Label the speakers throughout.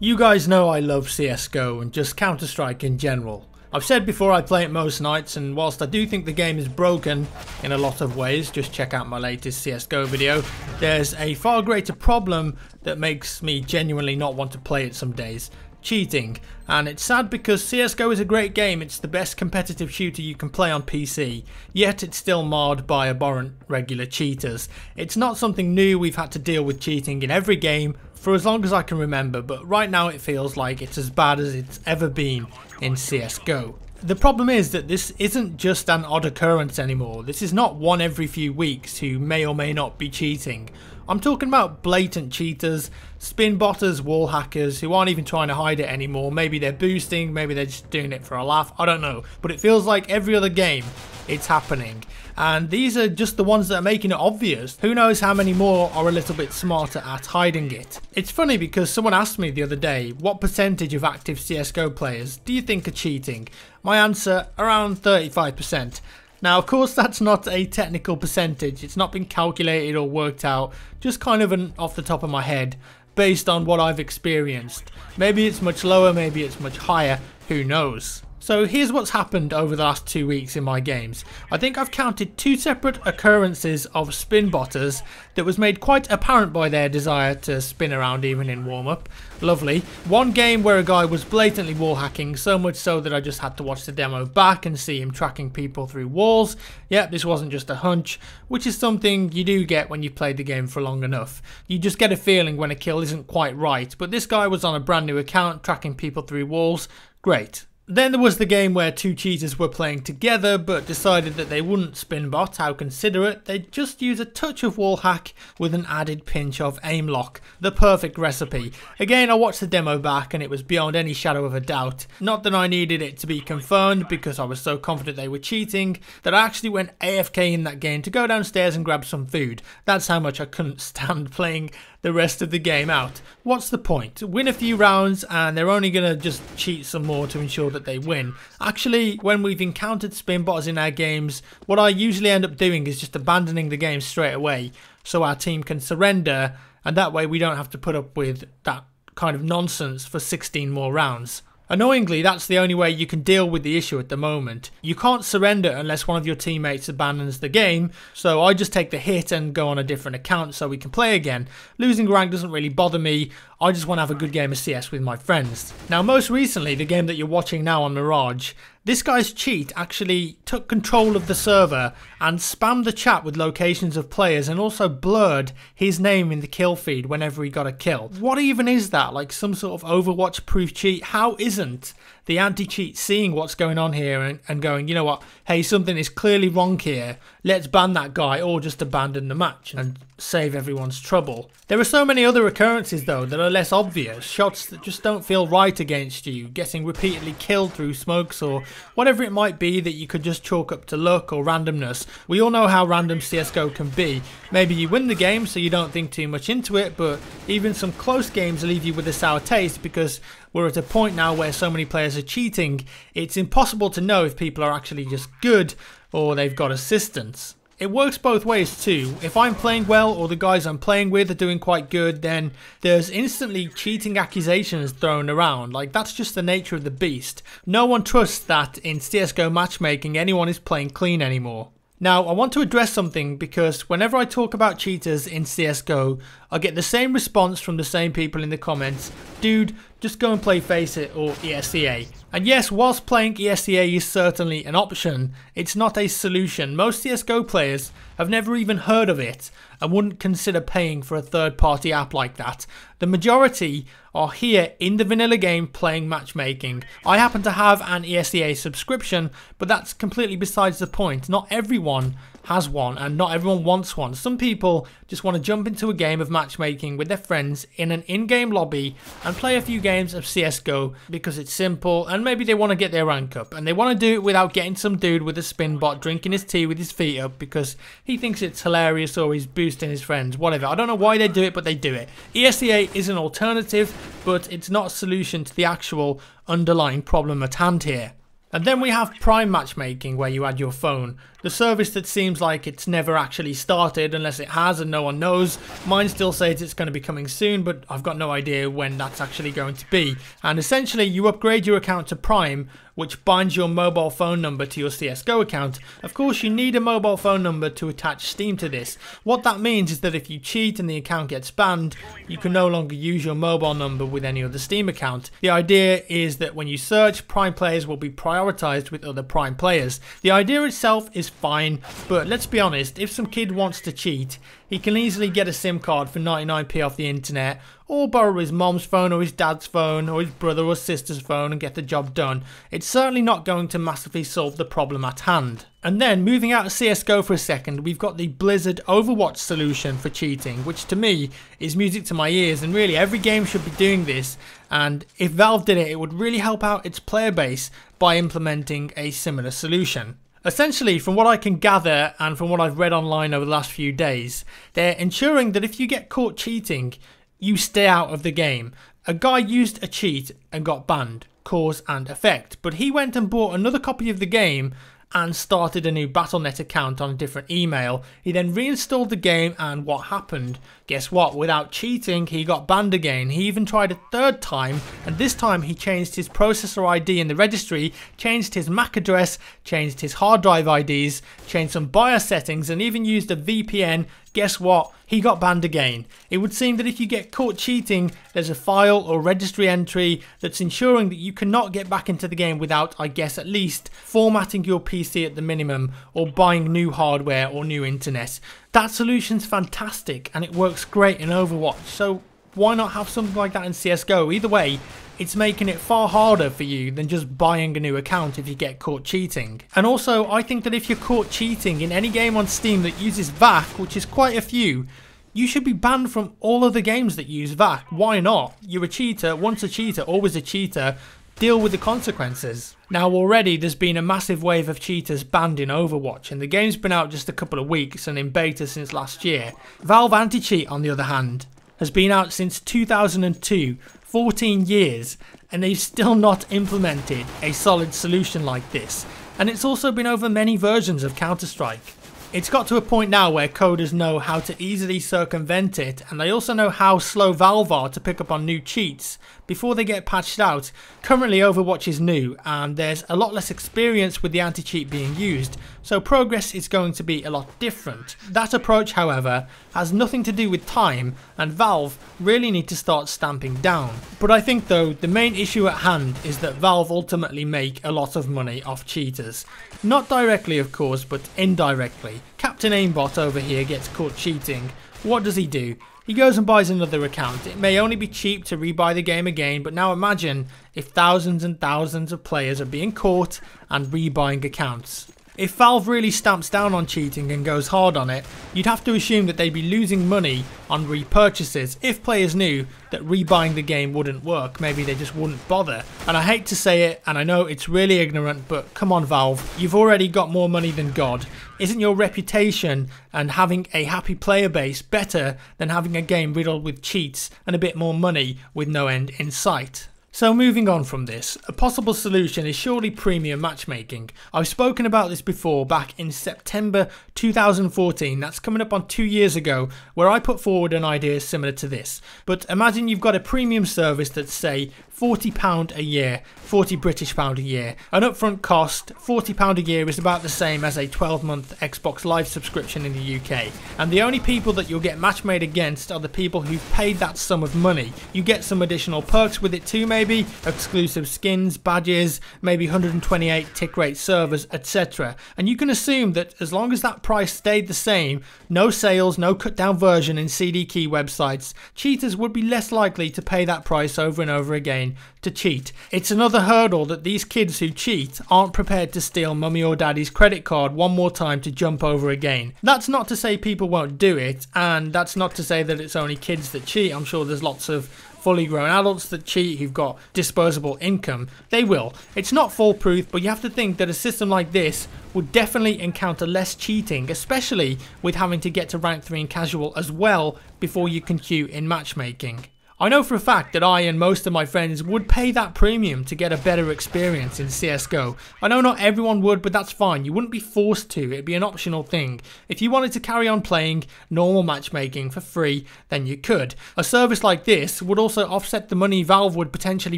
Speaker 1: You guys know I love CSGO and just Counter-Strike in general. I've said before I play it most nights, and whilst I do think the game is broken in a lot of ways, just check out my latest CSGO video, there's a far greater problem that makes me genuinely not want to play it some days. Cheating. And it's sad because CSGO is a great game, it's the best competitive shooter you can play on PC, yet it's still marred by abhorrent regular cheaters. It's not something new, we've had to deal with cheating in every game for as long as I can remember, but right now it feels like it's as bad as it's ever been in CSGO. The problem is that this isn't just an odd occurrence anymore. This is not one every few weeks who may or may not be cheating. I'm talking about blatant cheaters, spin botters, wall hackers who aren't even trying to hide it anymore. Maybe they're boosting, maybe they're just doing it for a laugh, I don't know. But it feels like every other game it's happening. And these are just the ones that are making it obvious. Who knows how many more are a little bit smarter at hiding it. It's funny because someone asked me the other day, what percentage of active CSGO players do you think are cheating? My answer, around 35%. Now of course that's not a technical percentage, it's not been calculated or worked out, just kind of an off the top of my head, based on what I've experienced. Maybe it's much lower, maybe it's much higher, who knows. So here's what's happened over the last 2 weeks in my games. I think I've counted 2 separate occurrences of spin botters that was made quite apparent by their desire to spin around even in warm-up. Lovely. One game where a guy was blatantly wall hacking, so much so that I just had to watch the demo back and see him tracking people through walls. Yep, this wasn't just a hunch, which is something you do get when you've played the game for long enough. You just get a feeling when a kill isn't quite right, but this guy was on a brand new account tracking people through walls. Great. Then there was the game where 2 cheaters were playing together but decided that they wouldn't spin bot, how considerate, they'd just use a touch of wall hack with an added pinch of aim lock. The perfect recipe. Again, I watched the demo back and it was beyond any shadow of a doubt. Not that I needed it to be confirmed because I was so confident they were cheating that I actually went AFK in that game to go downstairs and grab some food. That's how much I couldn't stand playing the rest of the game out. What's the point? Win a few rounds and they're only going to just cheat some more to ensure that they win. Actually, when we've encountered spin botters in our games, what I usually end up doing is just abandoning the game straight away so our team can surrender, and that way we don't have to put up with that kind of nonsense for 16 more rounds. Annoyingly, that's the only way you can deal with the issue at the moment. You can't surrender unless one of your teammates abandons the game, so I just take the hit and go on a different account so we can play again. Losing rank doesn't really bother me, I just want to have a good game of CS with my friends. Now most recently, the game that you're watching now on Mirage, this guy's cheat actually took control of the server and spammed the chat with locations of players and also blurred his name in the kill feed whenever he got a kill. What even is that? Like some sort of Overwatch proof cheat? How isn't the anti-cheat seeing what's going on here and going, you know what, hey, something is clearly wrong here, let's ban that guy or just abandon the match and save everyone's trouble. There are so many other occurrences though that are less obvious, shots that just don't feel right against you, getting repeatedly killed through smokes or whatever it might be that you could just chalk up to luck or randomness. We all know how random CSGO can be. Maybe you win the game so you don't think too much into it, but even some close games leave you with a sour taste because we're at a point now where so many players are cheating, it's impossible to know if people are actually just good or they've got assistance. It works both ways too. If I'm playing well or the guys I'm playing with are doing quite good, then there's instantly cheating accusations thrown around. Like, that's just the nature of the beast. No one trusts that in CSGO matchmaking anyone is playing clean anymore. Now, I want to address something because whenever I talk about cheaters in CSGO, I get the same response from the same people in the comments. Dude, just go and play FACEIT or ESEA. And yes, whilst playing ESEA is certainly an option, it's not a solution. Most CSGO players have never even heard of it and wouldn't consider paying for a third-party app like that. The majority are here in the vanilla game playing matchmaking. I happen to have an ESEA subscription, but that's completely besides the point. Not everyone has one and not everyone wants one. Some people just want to jump into a game of matchmaking with their friends in an in-game lobby and play a few games of CSGO because it's simple and maybe they want to get their rank up and they want to do it without getting some dude with a spin bot drinking his tea with his feet up because he thinks it's hilarious or he's boosting his friends, whatever. I don't know why they do it, but they do it. ESEA is an alternative, but it's not a solution to the actual underlying problem at hand here. And then we have Prime Matchmaking, where you add your phone. The service that seems like it's never actually started unless it has and no one knows. Mine still says it's going to be coming soon, but I've got no idea when that's actually going to be. And essentially you upgrade your account to Prime, which binds your mobile phone number to your CSGO account. Of course, you need a mobile phone number to attach Steam to this. What that means is that if you cheat and the account gets banned, you can no longer use your mobile number with any other Steam account. The idea is that when you search, Prime players will be prioritized with other Prime players. The idea itself is fine, but let's be honest, if some kid wants to cheat, he can easily get a SIM card for 99p off the internet, or borrow his mom's phone or his dad's phone or his brother or sister's phone and get the job done. It's certainly not going to massively solve the problem at hand. And then, moving out of CSGO for a second, we've got the Blizzard Overwatch solution for cheating, which to me is music to my ears, and really every game should be doing this, and if Valve did it, it would really help out its player base by implementing a similar solution. Essentially, from what I can gather and from what I've read online over the last few days, they're ensuring that if you get caught cheating, you stay out of the game. A guy used a cheat and got banned, cause and effect, but he went and bought another copy of the game and started a new Battle.net account on a different email. He then reinstalled the game, and what happened? Guess what? Without cheating, he got banned again. He even tried a third time, and this time he changed his processor ID in the registry, changed his MAC address, changed his hard drive IDs, changed some BIOS settings, and even used a VPN. Guess what? He got banned again. It would seem that if you get caught cheating, there's a file or registry entry that's ensuring that you cannot get back into the game without, I guess, at least formatting your PC at the minimum or buying new hardware or new internet. That solution's fantastic and it works great in Overwatch, so why not have something like that in CSGO? Either way, it's making it far harder for you than just buying a new account if you get caught cheating. And also, I think that if you're caught cheating in any game on Steam that uses VAC, which is quite a few, you should be banned from all other games that use VAC. Why not? You're a cheater, once a cheater, always a cheater. Deal with the consequences. Now already there's been a massive wave of cheaters banned in Overwatch, and the game's been out just a couple of weeks and in beta since last year. Valve Anti-Cheat, on the other hand, has been out since 2002, 14 years, and they've still not implemented a solid solution like this. And it's also been over many versions of Counter-Strike. It's got to a point now where coders know how to easily circumvent it, and they also know how slow Valve are to pick up on new cheats before they get patched out. Currently Overwatch is new and there's a lot less experience with the anti-cheat being used, so progress is going to be a lot different. That approach, however, has nothing to do with time, and Valve really need to start stamping down. But I think though the main issue at hand is that Valve ultimately make a lot of money off cheaters. Not directly of course, but indirectly. Captain Aimbot over here gets caught cheating. What does he do? He goes and buys another account. It may only be cheap to rebuy the game again, but now imagine if thousands and thousands of players are being caught and rebuying accounts. If Valve really stamps down on cheating and goes hard on it, you'd have to assume that they'd be losing money on repurchases if players knew that rebuying the game wouldn't work. Maybe they just wouldn't bother. And I hate to say it, and I know it's really ignorant, but come on Valve, you've already got more money than God. Isn't your reputation and having a happy player base better than having a game riddled with cheats and a bit more money with no end in sight? So moving on from this, a possible solution is surely premium matchmaking. I've spoken about this before back in September 2014, that's coming up on 2 years ago, where I put forward an idea similar to this. But imagine you've got a premium service that's say £40 a year, £40 British a year. An upfront cost, £40 a year, is about the same as a 12-month Xbox Live subscription in the UK. And the only people that you'll get match made against are the people who've paid that sum of money. You get some additional perks with it too, maybe exclusive skins, badges, maybe 128 tick rate servers, etc. And you can assume that as long as that price stayed the same, no sales, no cut down version in CD key websites, cheaters would be less likely to pay that price over and over again to cheat. It's another hurdle that these kids who cheat aren't prepared to steal mummy or daddy's credit card one more time to jump over again. That's not to say people won't do it, and that's not to say that it's only kids that cheat. I'm sure there's lots of fully grown adults that cheat who've got disposable income. They will. It's not foolproof, but you have to think that a system like this would definitely encounter less cheating, especially with having to get to rank 3 in casual as well before you can queue in matchmaking. I know for a fact that I and most of my friends would pay that premium to get a better experience in CSGO. I know not everyone would, but that's fine. You wouldn't be forced to. It'd be an optional thing. If you wanted to carry on playing normal matchmaking for free, then you could. A service like this would also offset the money Valve would potentially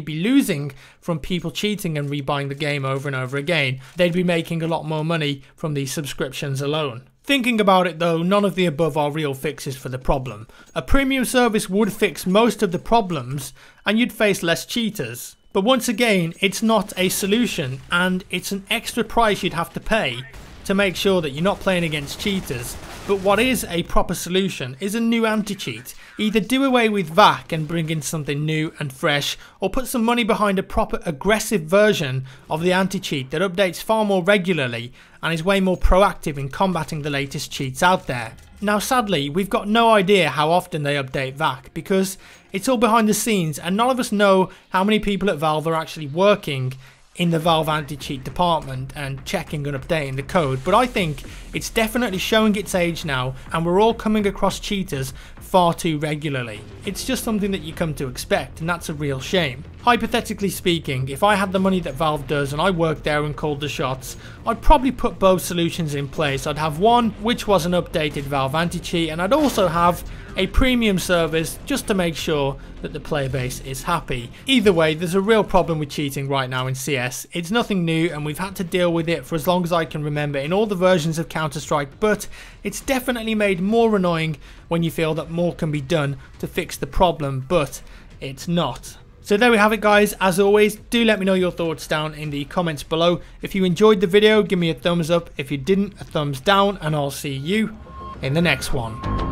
Speaker 1: be losing from people cheating and rebuying the game over and over again. They'd be making a lot more money from these subscriptions alone. Thinking about it though, none of the above are real fixes for the problem. A premium service would fix most of the problems and you'd face less cheaters. But once again, it's not a solution and it's an extra price you'd have to pay to make sure that you're not playing against cheaters. But what is a proper solution is a new anti-cheat. Either do away with VAC and bring in something new and fresh, or put some money behind a proper aggressive version of the anti-cheat that updates far more regularly and is way more proactive in combating the latest cheats out there. Now sadly, we've got no idea how often they update VAC because it's all behind the scenes and none of us know how many people at Valve are actually working in the Valve anti-cheat department and checking and updating the code, but I think it's definitely showing its age now and we're all coming across cheaters far too regularly. It's just something that you come to expect and that's a real shame. Hypothetically speaking, if I had the money that Valve does and I worked there and called the shots, I'd probably put both solutions in place. I'd have one which was an updated Valve anti-cheat and I'd also have a premium service just to make sure that the player base is happy. Either way, there's a real problem with cheating right now in CS. It's nothing new and we've had to deal with it for as long as I can remember in all the versions of Counter-Strike, but it's definitely made more annoying when you feel that more can be done to fix the problem, but it's not. So there we have it guys. As always, do let me know your thoughts down in the comments below. If you enjoyed the video, give me a thumbs up. If you didn't, a thumbs down, and I'll see you in the next one.